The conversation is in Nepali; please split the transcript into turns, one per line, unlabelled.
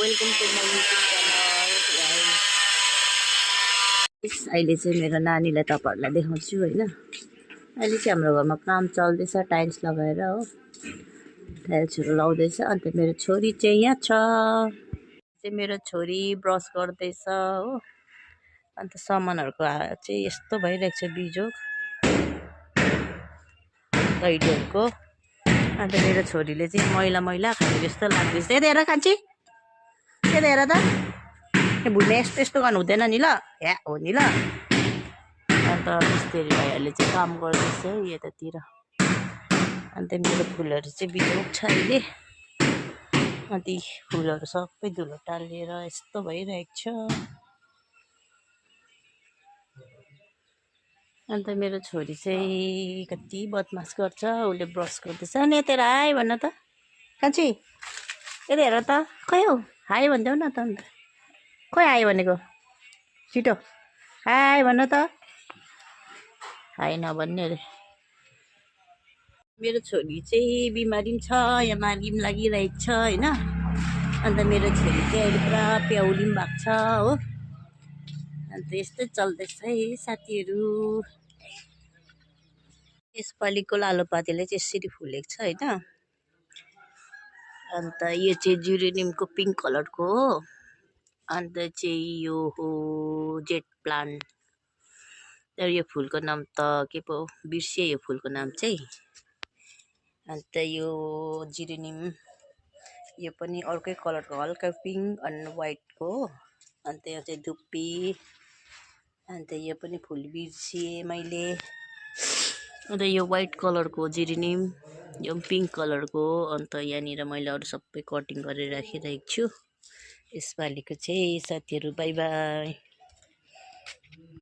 Welcome to my YouTube channel. अहिले चाहिँ मेरो नानीलाई तपाईँहरूलाई देखाउँछु होइन। अहिले चाहिँ हाम्रो घरमा काम चल्दैछ, टाइल्स लगाएर हो, टाइल्सहरू लाउँदैछ। अन्त मेरो छोरी चाहिँ यहाँ छ, मेरो छोरी ब्रस गर्दैछ हो। अन्त सामानहरूको चाहिँ यस्तो भइरहेको छ बिजोग दैडीहरूको। अन्त मेरो छोरीले चाहिँ मैला मैला खाने जस्तो लाग्दैछ। हेर कान्छी, हेर त भुइँमा यस्तो यस्तो गर्नु हुँदैन नि ल, या हो नि ल। अन्त मिस्त्री भाइहरूले चाहिँ काम गर्दैछ है यतातिर। अन्त मेरो फुलहरू चाहिँ बिजोग छ अहिले। अन्त फुलहरू सबै धुलो टालेर यस्तो भइरहेको छ। अन्त मेरो छोरी चाहिँ कति बदमास गर्छ, उसले ब्रस गर्दैछ नि। तेरो हाई भन त कान्छी, यता हेर त, खै हौ हाई भनिदेऊ न त। अन्त खोइ हाई भनेको, छिटो हाई भन त। हाई नभन्ने अरे। मेरो छोरी चाहिँ बिमारी पनि छ, यहाँ मार्गी पनि लागिरहेको छ होइन। अन्त मेरो छोरी चाहिँ अहिले पुरा प्याउली पनि भएको छ हो। अन्त यस्तै चल्दैछ है साथीहरू। यसपालिको लालुपातेले चाहिँ यसरी फुलेको छ होइन। अन्त यो चाहिँ जुरेनियमको पिङ्क कलरको हो। अन्त चाहिँ यो हो जेट प्लान्ट। तर यो फुलको नाम त के पो बिर्सिए यो फुलको नाम चाहिँ। अन्त यो जिरेनियम यो पनि अर्कै कलरको, हल्का पिङ्क अनि वाइटको हो। अन्त यो चाहिँ धुप्पी। अन्त यो पनि फुल बिर्सिएँ मैले। अन्त यो वाइट कलरको जिरेनियम, यो पिङ्क कलरको। अन्त यहाँनिर मैले अरू सबै कटिङ गरेर राखिरहेको छु। यसपालिको चाहिँ साथीहरू बाई बाई।